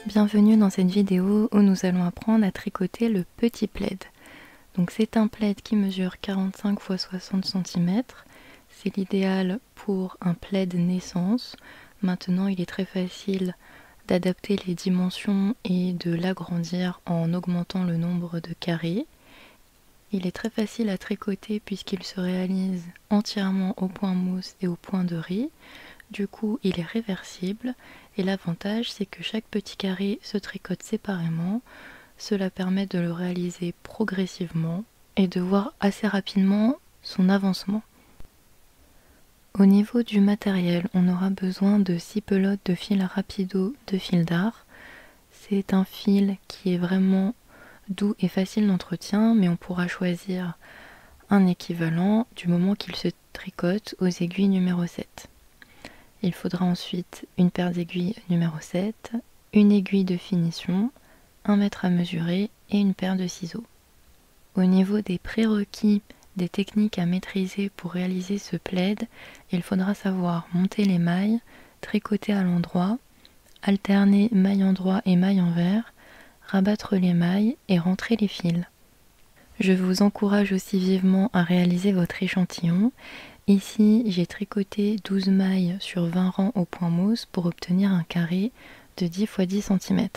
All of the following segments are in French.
Bienvenue dans cette vidéo où nous allons apprendre à tricoter le petit plaid. Donc c'est un plaid qui mesure 45 x 60 cm. C'est l'idéal pour un plaid naissance. Maintenant il est très facile d'adapter les dimensions et de l'agrandir en augmentant le nombre de carrés. Il est très facile à tricoter puisqu'il se réalise entièrement au point mousse et au point de riz. Du coup, il est réversible et l'avantage, c'est que chaque petit carré se tricote séparément. Cela permet de le réaliser progressivement et de voir assez rapidement son avancement. Au niveau du matériel, on aura besoin de 6 pelotes de fil rapido de fil d'art. C'est un fil qui est vraiment doux et facile d'entretien, mais on pourra choisir un équivalent du moment qu'il se tricote aux aiguilles numéro 7. Il faudra ensuite une paire d'aiguilles numéro 7, une aiguille de finition, un mètre à mesurer et une paire de ciseaux. Au niveau des prérequis, des techniques à maîtriser pour réaliser ce plaid, il faudra savoir monter les mailles, tricoter à l'endroit, alterner maille endroit et maille envers, rabattre les mailles et rentrer les fils. Je vous encourage aussi vivement à réaliser votre échantillon. Ici, j'ai tricoté 12 mailles sur 20 rangs au point mousse pour obtenir un carré de 10 x 10 cm.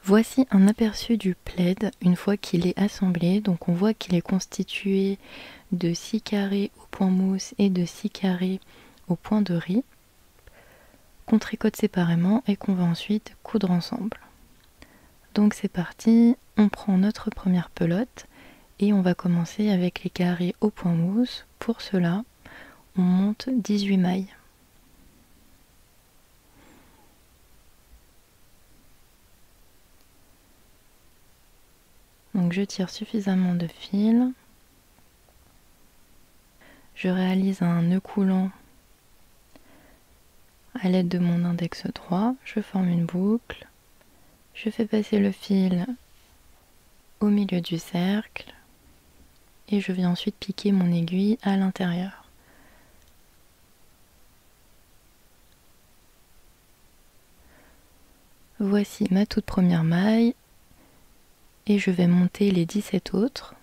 Voici un aperçu du plaid une fois qu'il est assemblé. Donc on voit qu'il est constitué de 6 carrés au point mousse et de 6 carrés au point de riz, qu'on tricote séparément et qu'on va ensuite coudre ensemble. Donc c'est parti, on prend notre première pelote et on va commencer avec les carrés au point mousse. Pour cela, on monte 18 mailles. Donc je tire suffisamment de fil. Je réalise un nœud coulant à l'aide de mon index droit. Je forme une boucle. Je fais passer le fil au milieu du cercle. Et je viens ensuite piquer mon aiguille à l'intérieur. Voici ma toute première maille et je vais monter les 17 autres.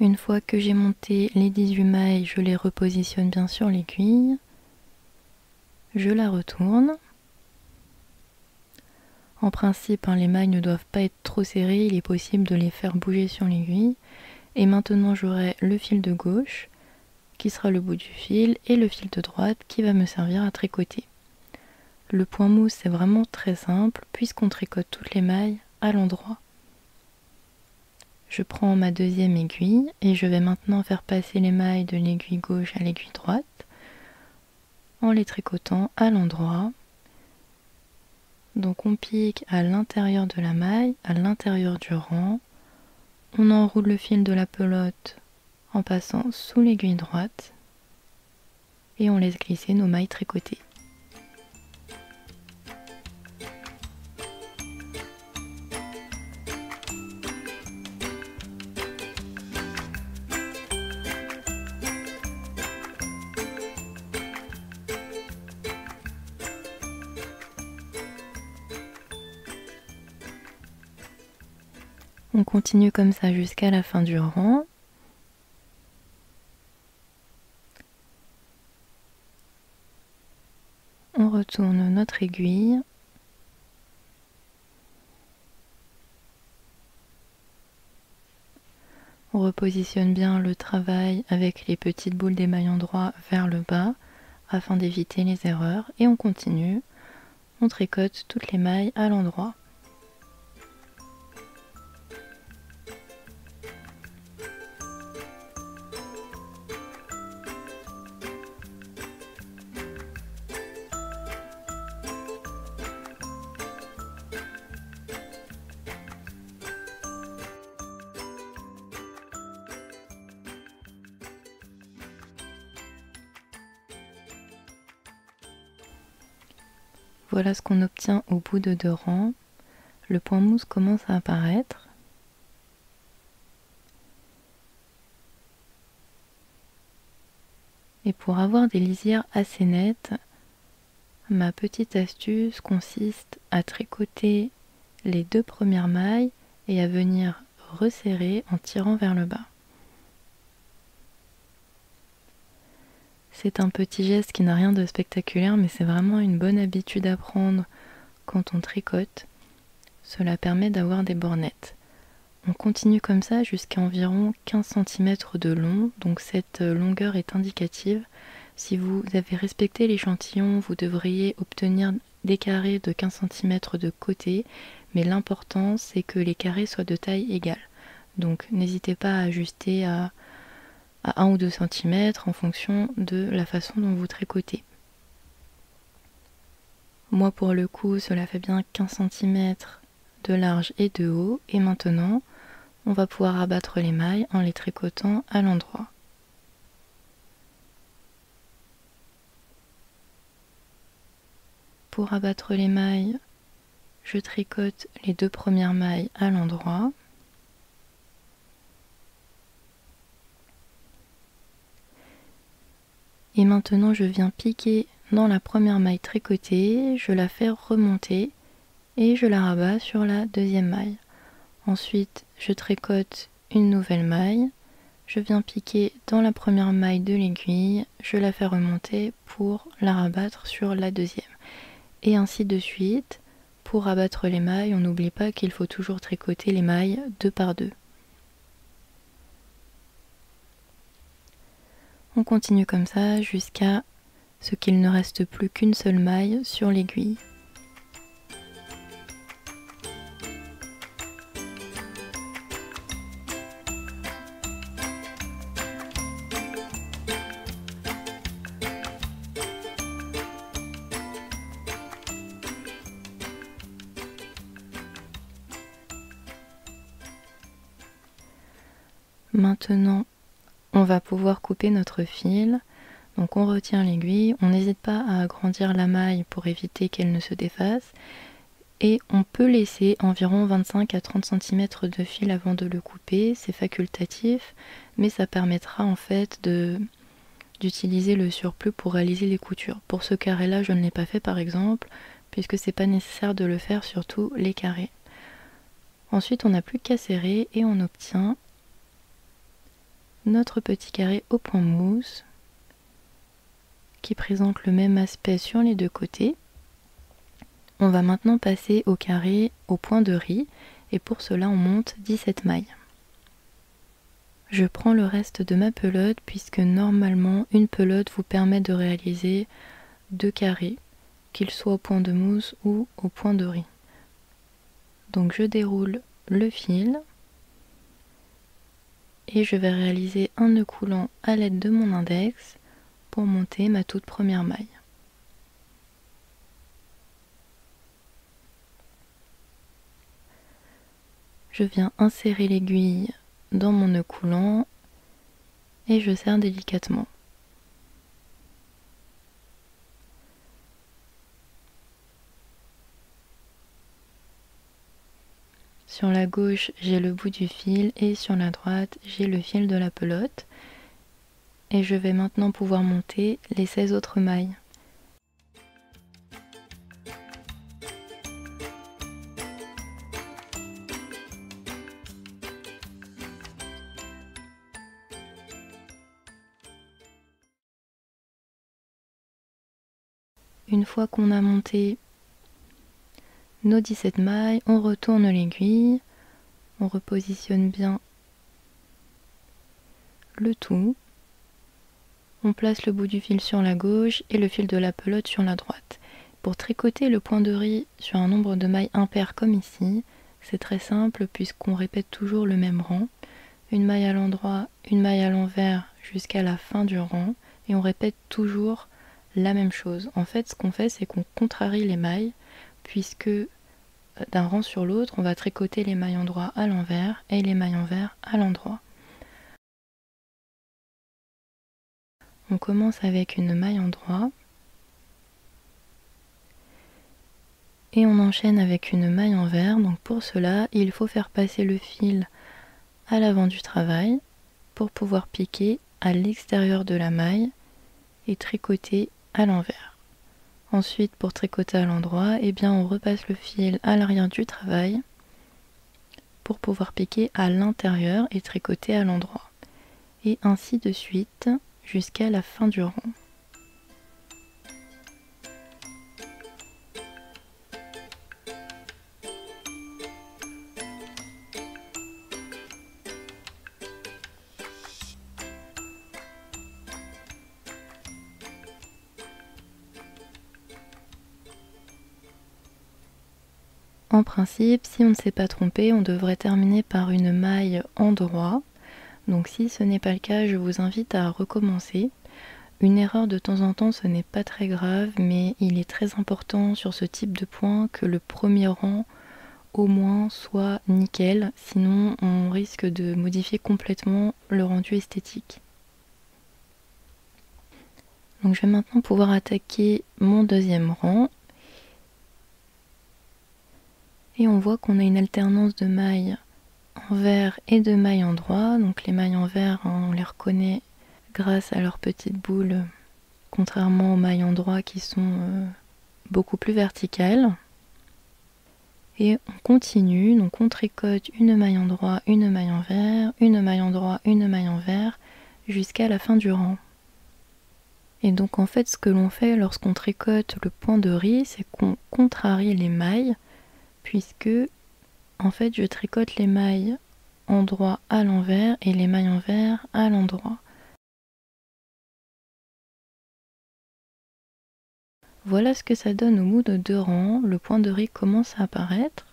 Une fois que j'ai monté les 18 mailles, je les repositionne bien sur l'aiguille. Je la retourne. En principe, les mailles ne doivent pas être trop serrées, il est possible de les faire bouger sur l'aiguille. Et maintenant, j'aurai le fil de gauche qui sera le bout du fil et le fil de droite qui va me servir à tricoter. Le point mousse, c'est vraiment très simple puisqu'on tricote toutes les mailles à l'endroit. Je prends ma deuxième aiguille et je vais maintenant faire passer les mailles de l'aiguille gauche à l'aiguille droite en les tricotant à l'endroit. Donc on pique à l'intérieur de la maille, à l'intérieur du rang. On enroule le fil de la pelote en passant sous l'aiguille droite et on laisse glisser nos mailles tricotées. On continue comme ça jusqu'à la fin du rang. On retourne notre aiguille. On repositionne bien le travail avec les petites boules des mailles endroit vers le bas afin d'éviter les erreurs et on continue. On tricote toutes les mailles à l'endroit. Voilà ce qu'on obtient au bout de 2 rangs. Le point mousse commence à apparaître. Et pour avoir des lisières assez nettes, ma petite astuce consiste à tricoter les 2 premières mailles et à venir resserrer en tirant vers le bas. C'est un petit geste qui n'a rien de spectaculaire, mais c'est vraiment une bonne habitude à prendre quand on tricote. Cela permet d'avoir des bords nettes. On continue comme ça jusqu'à environ 15 cm de long, donc cette longueur est indicative. Si vous avez respecté l'échantillon, vous devriez obtenir des carrés de 15 cm de côté, mais l'important c'est que les carrés soient de taille égale. Donc n'hésitez pas à ajuster à 1 ou 2 cm en fonction de la façon dont vous tricotez. Moi pour le coup cela fait bien 15 cm de large et de haut, et maintenant on va pouvoir abattre les mailles en les tricotant à l'endroit. Pour abattre les mailles, je tricote les 2 premières mailles à l'endroit. Et maintenant je viens piquer dans la première maille tricotée, je la fais remonter et je la rabats sur la deuxième maille. Ensuite je tricote une nouvelle maille, je viens piquer dans la première maille de l'aiguille, je la fais remonter pour la rabattre sur la deuxième. Et ainsi de suite. Pour rabattre les mailles, on n'oublie pas qu'il faut toujours tricoter les mailles 2 par 2. On continue comme ça jusqu'à ce qu'il ne reste plus qu'une seule maille sur l'aiguille. Maintenant, on va pouvoir couper notre fil. Donc on retient l'aiguille, on n'hésite pas à agrandir la maille pour éviter qu'elle ne se défasse. Et on peut laisser environ 25 à 30 cm de fil avant de le couper, c'est facultatif, mais ça permettra en fait d'utiliser le surplus pour réaliser les coutures. Pour ce carré-là, je ne l'ai pas fait par exemple, puisque c'est pas nécessaire de le faire sur tous les carrés. Ensuite, on n'a plus qu'à serrer et on obtient notre petit carré au point mousse qui présente le même aspect sur les 2 côtés. On va maintenant passer au carré au point de riz et pour cela on monte 17 mailles. Je prends le reste de ma pelote puisque normalement une pelote vous permet de réaliser 2 carrés, qu'ils soient au point de mousse ou au point de riz. Donc je déroule le fil et je vais réaliser un nœud coulant à l'aide de mon index pour monter ma toute première maille. Je viens insérer l'aiguille dans mon nœud coulant et je serre délicatement. Sur la gauche, j'ai le bout du fil et sur la droite, j'ai le fil de la pelote. Et je vais maintenant pouvoir monter les 16 autres mailles. Une fois qu'on a monté nos 17 mailles, on retourne l'aiguille, on repositionne bien le tout. On place le bout du fil sur la gauche et le fil de la pelote sur la droite. Pour tricoter le point de riz sur un nombre de mailles impair comme ici, c'est très simple puisqu'on répète toujours le même rang. Une maille à l'endroit, une maille à l'envers jusqu'à la fin du rang et on répète toujours la même chose. En fait, ce qu'on fait, c'est qu'on contrarie les mailles puisque d'un rang sur l'autre, on va tricoter les mailles endroit à l'envers et les mailles envers à l'endroit. On commence avec une maille endroit Et on enchaîne avec une maille envers. Donc pour cela, il faut faire passer le fil à l'avant du travail pour pouvoir piquer à l'extérieur de la maille et tricoter à l'envers. Ensuite, pour tricoter à l'endroit, eh bien on repasse le fil à l'arrière du travail pour pouvoir piquer à l'intérieur et tricoter à l'endroit. Et ainsi de suite jusqu'à la fin du rang. En principe, si on ne s'est pas trompé, on devrait terminer par une maille endroit. Donc si ce n'est pas le cas, je vous invite à recommencer. Une erreur de temps en temps, ce n'est pas très grave, mais il est très important sur ce type de point que le premier rang au moins soit nickel, sinon on risque de modifier complètement le rendu esthétique. Donc je vais maintenant pouvoir attaquer mon deuxième rang. Et on voit qu'on a une alternance de mailles envers et de mailles endroit. Donc les mailles envers, on les reconnaît grâce à leurs petites boules, contrairement aux mailles endroit qui sont beaucoup plus verticales. Et on continue, donc on tricote une maille endroit, une maille envers, une maille endroit, une maille envers, jusqu'à la fin du rang. Et donc en fait ce que l'on fait lorsqu'on tricote le point de riz, c'est qu'on contrarie les mailles, puisque en fait je tricote les mailles endroit à l'envers et les mailles envers à l'endroit. Voilà ce que ça donne au bout de 2 rangs. Le point de riz commence à apparaître.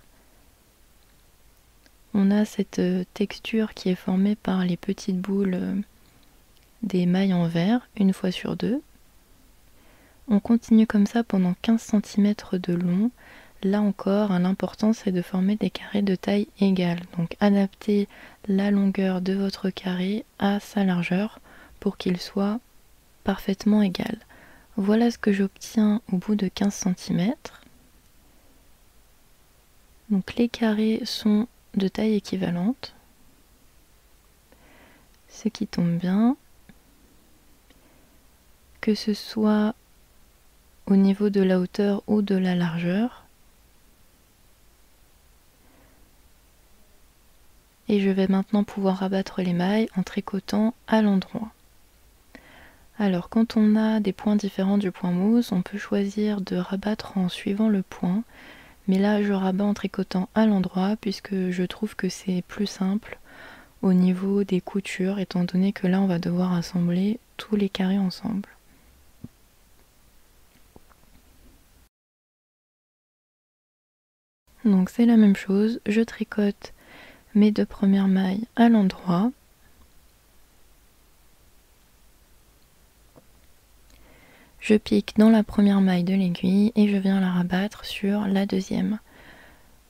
On a cette texture qui est formée par les petites boules des mailles envers, une fois sur 2. On continue comme ça pendant 15 cm de long. Là encore, l'important c'est de former des carrés de taille égale. Donc adaptez la longueur de votre carré à sa largeur pour qu'il soit parfaitement égal. Voilà ce que j'obtiens au bout de 15 cm. Donc les carrés sont de taille équivalente, ce qui tombe bien, que ce soit au niveau de la hauteur ou de la largeur. Et je vais maintenant pouvoir abattre les mailles en tricotant à l'endroit. Alors quand on a des points différents du point mousse, on peut choisir de rabattre en suivant le point, mais là je rabats en tricotant à l'endroit puisque je trouve que c'est plus simple au niveau des coutures, étant donné que là on va devoir assembler tous les carrés ensemble. Donc c'est la même chose, je tricote mes 2 premières mailles à l'endroit. Je pique dans la première maille de l'aiguille et je viens la rabattre sur la deuxième.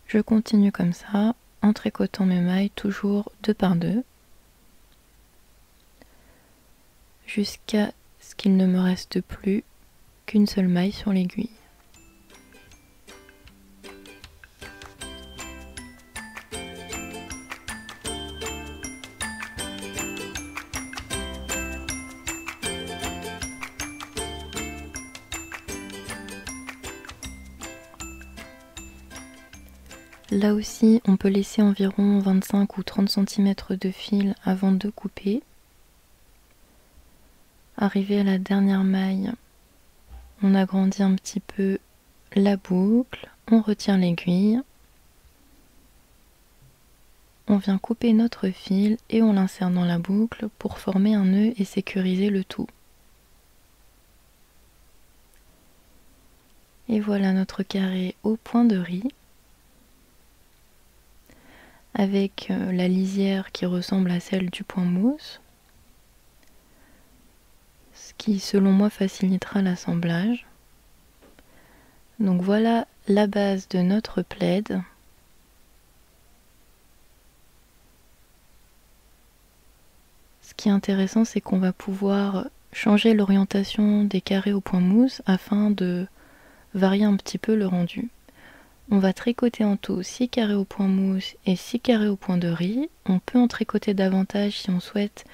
Je continue comme ça en tricotant mes mailles toujours 2 par 2 jusqu'à ce qu'il ne me reste plus qu'une seule maille sur l'aiguille. Là aussi, on peut laisser environ 25 ou 30 cm de fil avant de couper. Arrivé à la dernière maille, on agrandit un petit peu la boucle, on retire l'aiguille, on vient couper notre fil et on l'insère dans la boucle pour former un nœud et sécuriser le tout. Et voilà notre carré au point de riz, avec la lisière qui ressemble à celle du point mousse, ce qui selon moi facilitera l'assemblage. Donc voilà la base de notre plaid. Ce qui est intéressant, c'est qu'on va pouvoir changer l'orientation des carrés au point mousse afin de varier un petit peu le rendu. On va tricoter en tout 6 carrés au point mousse et 6 carrés au point de riz. On peut en tricoter davantage si on souhaite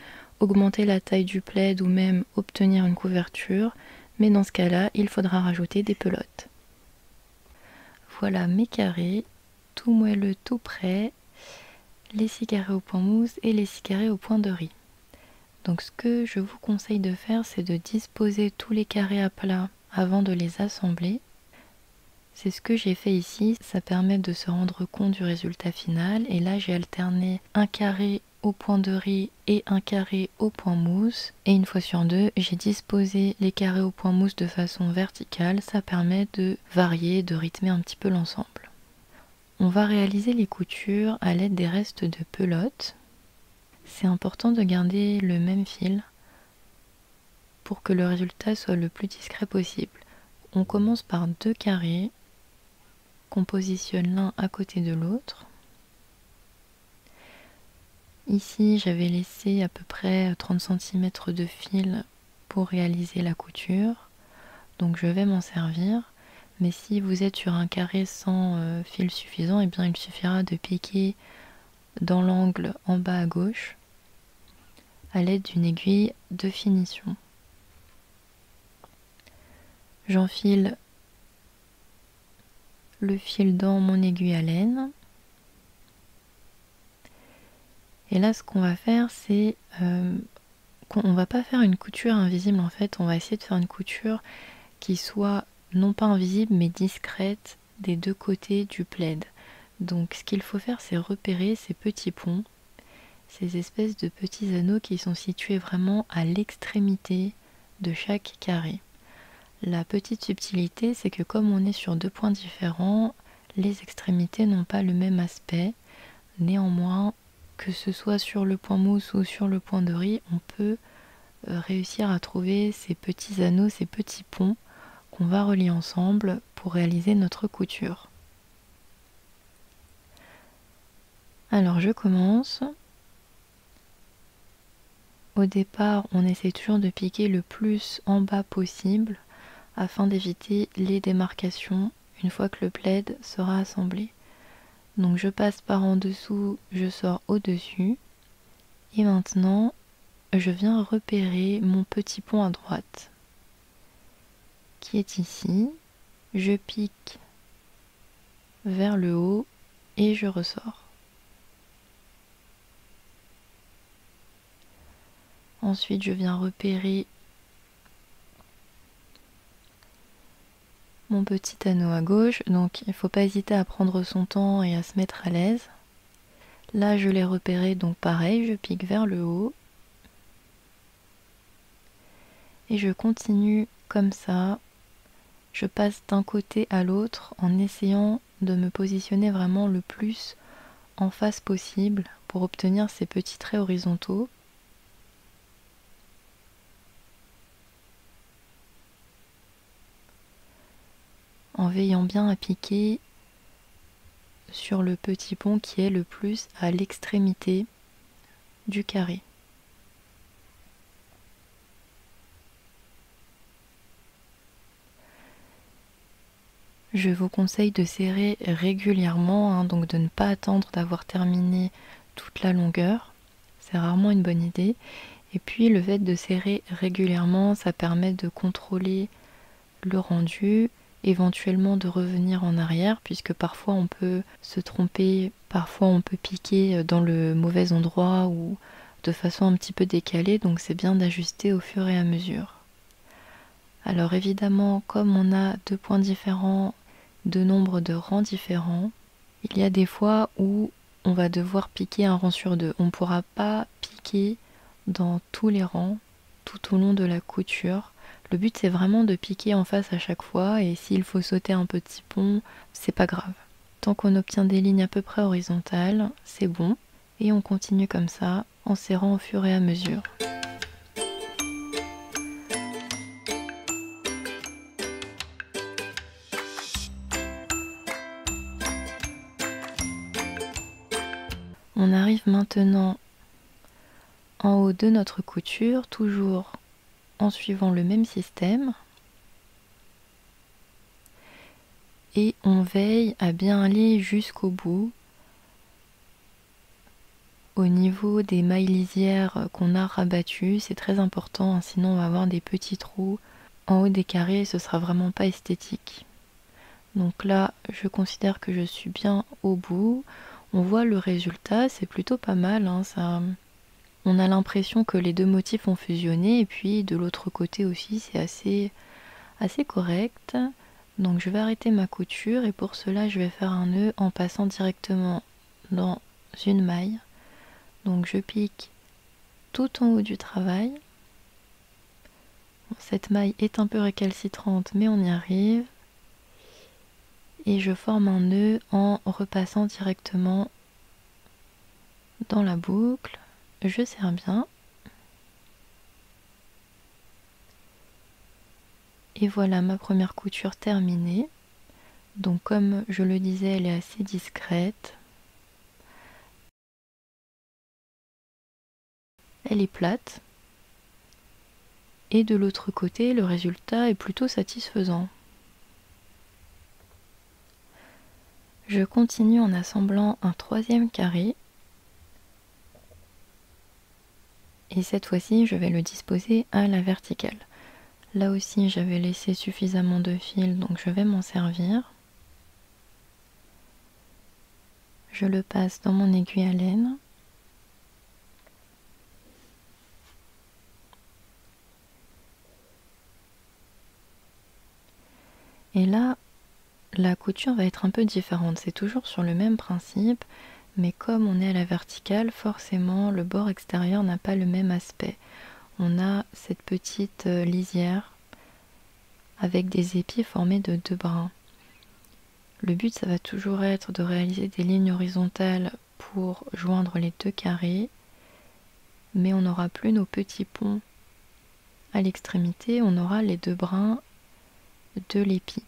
augmenter la taille du plaid ou même obtenir une couverture, mais dans ce cas-là, il faudra rajouter des pelotes. Voilà mes carrés, tout moelleux, tout prêt, les 6 carrés au point mousse et les 6 carrés au point de riz. Donc ce que je vous conseille de faire, c'est de disposer tous les carrés à plat avant de les assembler. C'est ce que j'ai fait ici, ça permet de se rendre compte du résultat final. Et là j'ai alterné un carré au point de riz et un carré au point mousse. Et une fois sur deux, j'ai disposé les carrés au point mousse de façon verticale. Ça permet de varier, de rythmer un petit peu l'ensemble. On va réaliser les coutures à l'aide des restes de pelote. C'est important de garder le même fil pour que le résultat soit le plus discret possible. On commence par 2 carrés qu'on positionne l'un à côté de l'autre. Ici, j'avais laissé à peu près 30 cm de fil pour réaliser la couture, donc je vais m'en servir. Mais si vous êtes sur un carré sans fil suffisant, eh bien il suffira de piquer dans l'angle en bas à gauche à l'aide d'une aiguille de finition. J'enfile le fil dans mon aiguille à laine. Et là, ce qu'on va faire, c'est qu'on va pas faire une couture invisible en fait. On va essayer de faire une couture qui soit non pas invisible mais discrète des deux côtés du plaid. Donc ce qu'il faut faire, c'est repérer ces petits ponts, ces espèces de petits anneaux qui sont situés vraiment à l'extrémité de chaque carré. La petite subtilité, c'est que comme on est sur 2 points différents, les extrémités n'ont pas le même aspect. Néanmoins, que ce soit sur le point mousse ou sur le point de riz, on peut réussir à trouver ces petits anneaux, ces petits ponts qu'on va relier ensemble pour réaliser notre couture. Alors je commence. Au départ, on essaie toujours de piquer le plus en bas possible afin d'éviter les démarcations une fois que le plaid sera assemblé. Donc je passe par en dessous, je sors au-dessus. Et maintenant, je viens repérer mon petit pont à droite qui est ici. Je pique vers le haut et je ressors. Ensuite, je viens repérer mon petit anneau à gauche, donc il ne faut pas hésiter à prendre son temps et à se mettre à l'aise. Là, je l'ai repéré, donc pareil, je pique vers le haut. Et je continue comme ça. Je passe d'un côté à l'autre en essayant de me positionner vraiment le plus en face possible pour obtenir ces petits traits horizontaux. En veillant bien à piquer sur le petit pont qui est le plus à l'extrémité du carré. Je vous conseille de serrer régulièrement, donc de ne pas attendre d'avoir terminé toute la longueur. C'est rarement une bonne idée. Et puis le fait de serrer régulièrement, ça permet de contrôler le rendu, éventuellement de revenir en arrière, puisque parfois on peut se tromper, parfois on peut piquer dans le mauvais endroit ou de façon un petit peu décalée, donc c'est bien d'ajuster au fur et à mesure. Alors évidemment, comme on a 2 points différents, 2 nombres de rangs différents, il y a des fois où on va devoir piquer un rang sur 2. On ne pourra pas piquer dans tous les rangs tout au long de la couture. Le but c'est vraiment de piquer en face à chaque fois, et s'il faut sauter un petit pont, c'est pas grave. Tant qu'on obtient des lignes à peu près horizontales, c'est bon. Et on continue comme ça, en serrant au fur et à mesure. On arrive maintenant en haut de notre couture, toujours en suivant le même système. et on veille à bien aller jusqu'au bout au niveau des mailles lisières qu'on a rabattues. C'est très important, hein, sinon on va avoir des petits trous en haut des carrés et ce sera vraiment pas esthétique. Donc là, je considère que je suis bien au bout. On voit le résultat, c'est plutôt pas mal, hein, ça... On a l'impression que les deux motifs ont fusionné et puis de l'autre côté aussi c'est assez correct. Donc je vais arrêter ma couture et pour cela je vais faire un nœud en passant directement dans une maille. Donc je pique tout en haut du travail. Bon, cette maille est un peu récalcitrante mais on y arrive. Et je forme un nœud en repassant directement dans la boucle. Je serre bien. Et voilà ma première couture terminée. Donc comme je le disais, elle est assez discrète. Elle est plate. Et de l'autre côté, le résultat est plutôt satisfaisant. Je continue en assemblant un troisième carré. Et cette fois-ci, je vais le disposer à la verticale. Là aussi, j'avais laissé suffisamment de fil, donc je vais m'en servir. Je le passe dans mon aiguille à laine. Et là, la couture va être un peu différente. C'est toujours sur le même principe, mais comme on est à la verticale, forcément, le bord extérieur n'a pas le même aspect. On a cette petite lisière avec des épis formés de deux brins. Le but, ça va toujours être de réaliser des lignes horizontales pour joindre les deux carrés, mais on n'aura plus nos petits ponts à l'extrémité, on aura les deux brins de l'épi.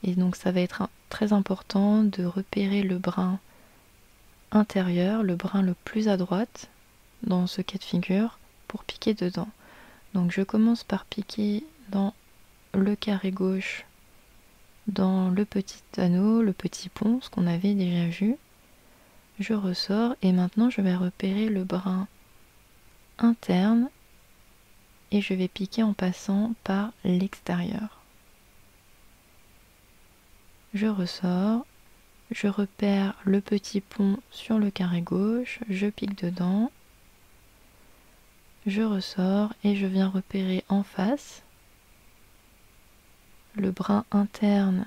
Et donc ça va être très important de repérer le brin intérieur, le brin le plus à droite dans ce cas de figure pour piquer dedans. Donc je commence par piquer dans le carré gauche, dans le petit anneau, le petit pont, ce qu'on avait déjà vu. Je ressors et maintenant je vais repérer le brin interne et je vais piquer en passant par l'extérieur. Je ressors, je repère le petit pont sur le carré gauche, je pique dedans, je ressors et je viens repérer en face le brin interne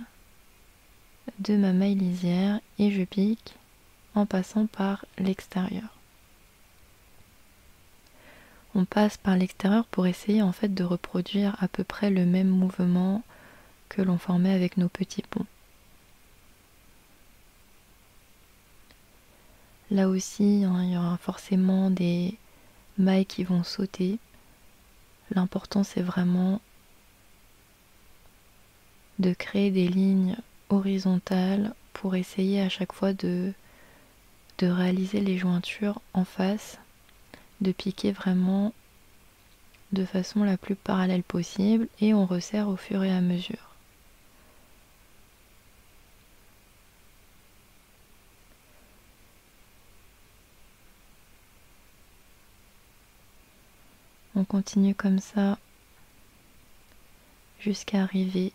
de ma maille lisière et je pique en passant par l'extérieur. On passe par l'extérieur pour essayer en fait de reproduire à peu près le même mouvement que l'on formait avec nos petits ponts. Là aussi, hein, il y aura forcément des mailles qui vont sauter. L'important c'est vraiment de créer des lignes horizontales pour essayer à chaque fois de réaliser les jointures en face, de piquer vraiment de façon la plus parallèle possible et on resserre au fur et à mesure. On continue comme ça jusqu'à arriver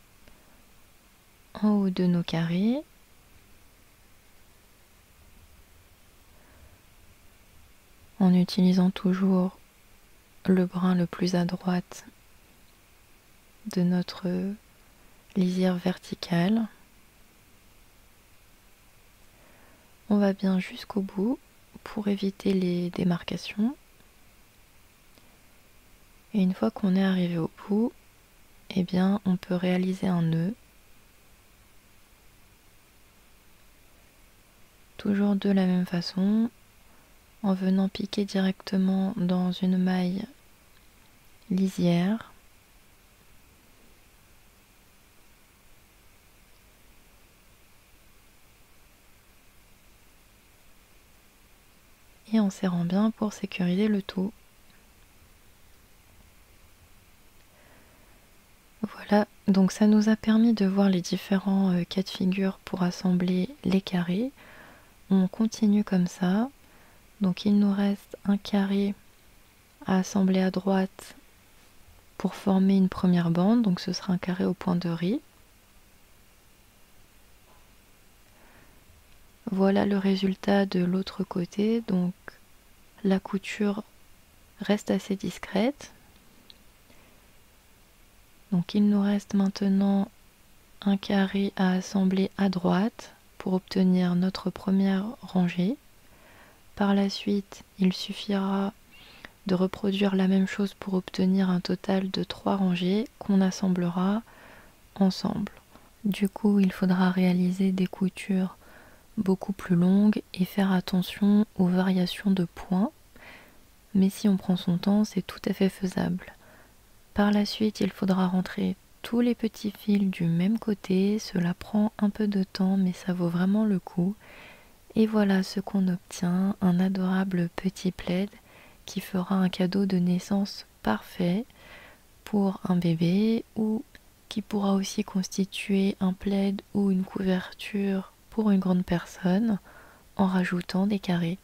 en haut de nos carrés. En utilisant toujours le brin le plus à droite de notre lisière verticale. On va bien jusqu'au bout pour éviter les démarcations. Et une fois qu'on est arrivé au bout, eh bien, on peut réaliser un nœud. Toujours de la même façon, en venant piquer directement dans une maille lisière. Et en serrant bien pour sécuriser le tout. Voilà, Donc ça nous a permis de voir les différents cas de figure pour assembler les carrés. On continue comme ça. Donc il nous reste un carré à assembler à droite pour former une première bande. Donc ce sera un carré au point de riz. Voilà le résultat de l'autre côté. Donc la couture reste assez discrète. Donc il nous reste maintenant un carré à assembler à droite pour obtenir notre première rangée. Par la suite, il suffira de reproduire la même chose pour obtenir un total de 3 rangées qu'on assemblera ensemble. Du coup, il faudra réaliser des coutures beaucoup plus longues et faire attention aux variations de points. Mais si on prend son temps, c'est tout à fait faisable. Par la suite, il faudra rentrer tous les petits fils du même côté. Cela prend un peu de temps, mais ça vaut vraiment le coup. Et voilà ce qu'on obtient, un adorable petit plaid qui fera un cadeau de naissance parfait pour un bébé ou qui pourra aussi constituer un plaid ou une couverture pour une grande personne en rajoutant des carrés.